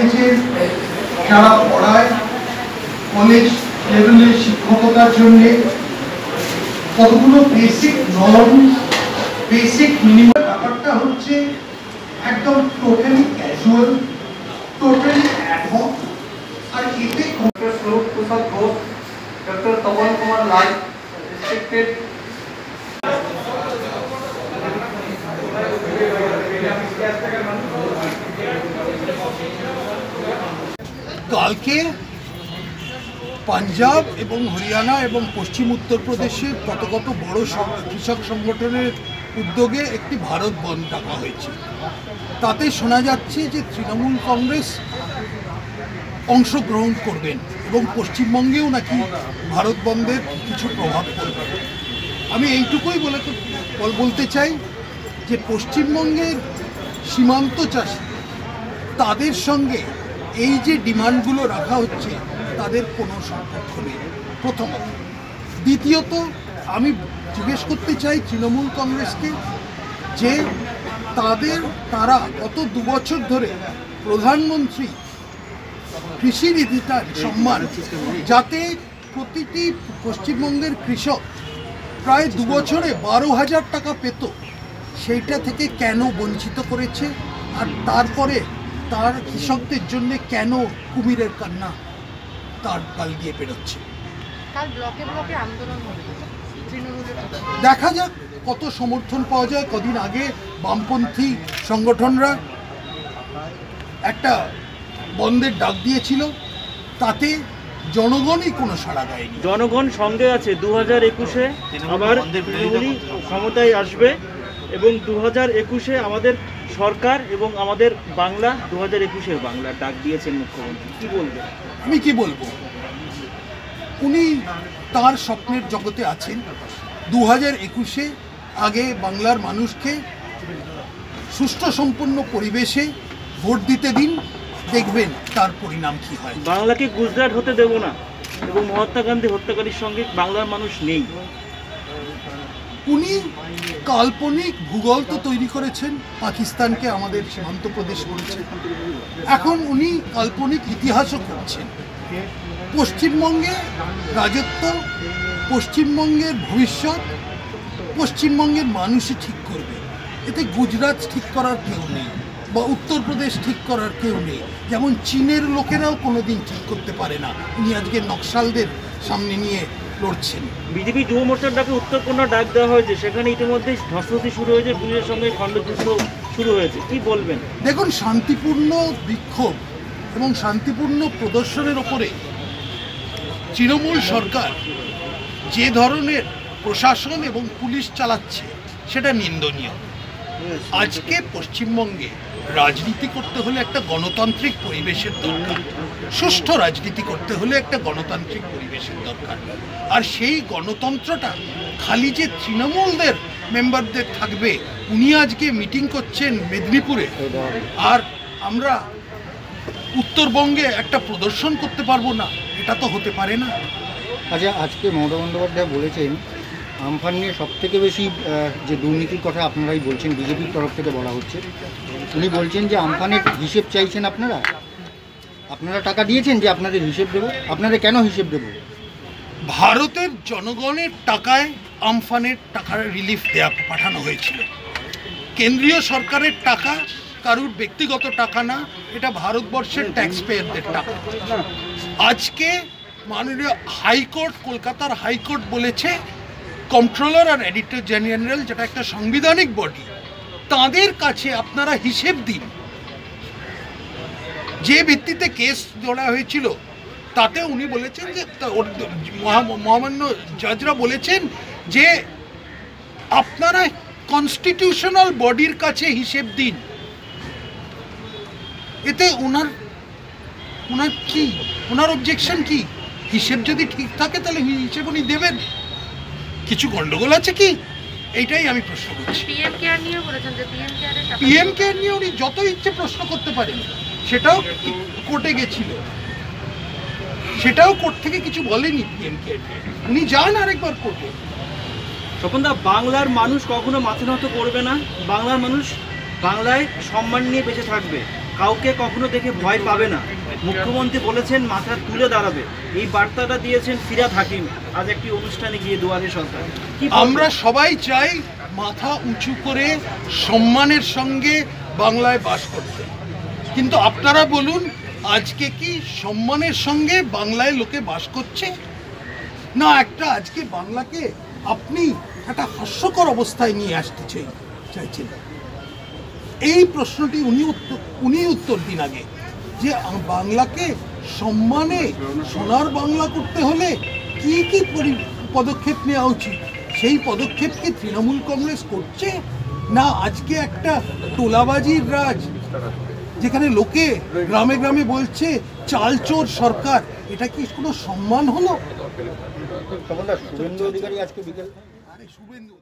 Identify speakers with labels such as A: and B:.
A: কলেজের যারা পড়ায়, কলেজ লেভেলে শিক্ষকতার জন্য কতগুলো বেসিক নর্মস, বেসিক মিনিমাম। ব্যাপারটা হচ্ছে একদম টোটালি ক্যাজুয়াল, টোটালি অ্যাডহক। আর এতে
B: স্বরূপ প্রসাদ ঘোষ, ডক্টর তপন কুমার লাল, রেসপেক্টেড
A: কালকে পাঞ্জাব এবং হরিয়ানা এবং পশ্চিম উত্তরপ্রদেশে কত কত বড় কৃষক সংগঠনের উদ্যোগে একটি ভারত বন্ধ ডাকা হয়েছে। তাতে শোনা যাচ্ছে যে তৃণমূল কংগ্রেস অংশগ্রহণ করবেন এবং পশ্চিমবঙ্গেও নাকি ভারত বন্ধের কিছু প্রভাব পড়বে। আমি এইটুকুই বলতে চাই যে পশ্চিমবঙ্গের সীমান্ত চাষী তাদের সঙ্গে এই যে ডিমান্ডগুলো রাখা হচ্ছে তাদের কোনো সম্পর্ক নেই, প্রথমত। দ্বিতীয়ত, আমি জিজ্ঞেস করতে চাই তৃণমূল কংগ্রেসকে যে তারা গত 2 বছর ধরে প্রধানমন্ত্রী কৃষি রিটার্ন সম্মান, যাতে প্রতিটি পশ্চিমবঙ্গের কৃষক প্রায় 2 বছরে 12,000 টাকা পেত, সেইটা থেকে কেন বঞ্চিত করেছে? আর তারপরে তার কৃষকদের জন্য কেন কুমিরের কান্না তার গাল দিয়ে বেরোচ্ছে? দেখা যাক কত সমর্থন পাওয়া যায়। কদিন আগে বামপন্থী সংগঠনরা একটা বন্ধের ডাক দিয়েছিল, তাতে জনগণই কোনো সাড়া দেয়নি।
C: জনগণ সঙ্গে আছে। 2021-এ আবার তৃণমূলই ক্ষমতায় আসবে এবং 2021-এ আমাদের সরকার এবং আমাদের বাংলা 2021-এর বাংলা ডাক দিয়েছেন মুখ্যমন্ত্রী। কি বলবেন?
A: আমি কি বলবো, উনি তার স্বপ্নের জগতে আছেন। 2021-এ আগে বাংলার মানুষকে সুষ্ঠু সম্পন্ন পরিবেশে ভোট দিতে দিন, দেখবেন তার পরিণাম কি হয়।
C: বাংলাকে গুজরাট হতে দেব না এবং মহাত্মা গান্ধী হত্যাকারীর সঙ্গে বাংলার মানুষ নেই।
A: উনি কাল্পনিক ভূগোল তো তৈরি করেছেন, পাকিস্তানকে আমাদের সীমান্ত প্রদেশ করেছেন। এখন উনি কাল্পনিক ইতিহাসও করছেন। পশ্চিমবঙ্গে রাজত্ব, পশ্চিমবঙ্গের ভবিষ্যৎ পশ্চিমবঙ্গের মানুষই ঠিক করবে। এতে গুজরাট ঠিক করার কেউ নেই বা উত্তরপ্রদেশ ঠিক করার কেউ নেই। যেমন চীনের লোকেরাও কোনোদিন ঠিক করতে পারে না। উনি আজকে নকশালদের সামনে নিয়ে লড়ছেন।
C: বিজেপি যুব মোর্চার ডাকে উত্তরকন্যা ডাক দেওয়া হয়েছে, সেখানে ইতিমধ্যে ধস্তাধস্তি শুরু হয়েছে, পুলিশের সঙ্গে খণ্ডযুদ্ধ শুরু হয়েছে। কি বলবেন?
A: দেখুন, শান্তিপূর্ণ বিক্ষোভ এবং শান্তিপূর্ণ প্রদর্শনের ওপরে তৃণমূল সরকার যে ধরনের প্রশাসন এবং পুলিশ চালাচ্ছে সেটা নিন্দনীয়। আজকে পশ্চিমবঙ্গে রাজনীতি করতে হলে একটা গণতান্ত্রিক পরিবেশের দরকার, সুষ্ঠু রাজনীতি করতে হলে একটা গণতান্ত্রিক পরিবেশের দরকার। আর সেই গণতন্ত্রটা খালি যে তৃণমূলদের মেম্বারদের থাকবে, উনি আজকে মিটিং করছেন মেদিনীপুরে, আর আমরা উত্তরবঙ্গে একটা প্রদর্শন করতে পারবো না, এটা তো হতে পারে না।
D: আচ্ছা, আজকে মমতা বন্দ্যোপাধ্যায় বলেছেন আমফান নিয়ে সবথেকে বেশি যে দুর্নীতির কথা আপনারাই বলছেন, বিজেপির তরফ থেকে বলা হচ্ছে। উনি বলছেন যে আমফানের হিসেব চাইছেন আপনারা টাকা দিয়েছেন, যে আপনাদের হিসেব দেবো। আপনারা কেন হিসেব দেবো?
A: ভারতের জনগণের টাকায় আমফানের টাকার রিলিফ পাঠানো হয়েছিল। কেন্দ্রীয় সরকারের টাকা, কারুর ব্যক্তিগত টাকা না, এটা ভারতবর্ষের ট্যাক্স পেয়ারদের টাকা। আজকে মাননীয় হাইকোর্ট, কলকাতার হাইকোর্ট বলেছে কন্ট্রোলার আর এডিটর জেনারেল, যেটা একটা সাংবিধানিক বডি, তাদের কাছে আপনারা হিসেব দিন। যে ভিত্তিতে কেস ধরা হয়েছিল তাতে উনি বলেছেন যে মহামান্য জজরা বলেছেন যে আপনারা কনস্টিটিউশনাল বডির কাছে হিসেব দিন। এতে ওনার কি, ওনার অবজেকশন কি? হিসেব যদি ঠিক থাকে তাহলে হিসেব উনি দেবেন। কিছু গন্ডগোল আছে কি? এইটাই আমি প্রশ্ন করছি। পিএম কেয়ার নিয়ে উনি যত ইচ্ছে প্রশ্ন করতে পারেন, সেটাও কোর্টে গেছিল, সেটাও কোর্ট থেকে কিছু বলেনি পিএম কেয়ার। উনি যান আরেকবার কোর্টে।
C: স্বপনদা, বাংলার মানুষ কখনো মাথা নত করবে না, বাংলার মানুষ বাংলায় সম্মান নিয়ে বেঁচে থাকবে। কাউকে কখনো দেখে ভয় পাবে না। মুখ্যমন্ত্রী বলেছেন মাথা তুলে দাঁড়াবে, এই বার্তাটা দিয়েছেন ফিরহাদ হাকিম আজ একটি অনুষ্ঠানে গিয়ে দুয়ারে সরকার। কি বলবেন?
A: আমরা সবাই চাই মাথা উঁচু করে সম্মানের সঙ্গে বাংলায় বাস করতে, কিন্তু আপনারা বলুন আজকে কি সম্মানের সঙ্গে বাংলায় লোকে বাস করছে? না একটা আজকে বাংলাকে আপনি একটা হাস্যকর অবস্থায় নিয়ে আসতে চাইছেন। এই প্রশ্নটি উনি উত্তর দিন আগে, যে বাংলাকে সম্মানে সোনার বাংলা করতে হলে কি কি পদক্ষেপ নেওয়া উচিত, সেই পদক্ষেপ কি তৃণমূল কংগ্রেস করছে? না আজকে একটা তোলাবাজির রাজ, যেখানে লোকে গ্রামে গ্রামে বলছে চাল চোর সরকার, এটা কি কোনো সম্মান হলো?
D: শুভেন্দু অধিকারী আজকে বিকেল
A: আরে শুভেন্দু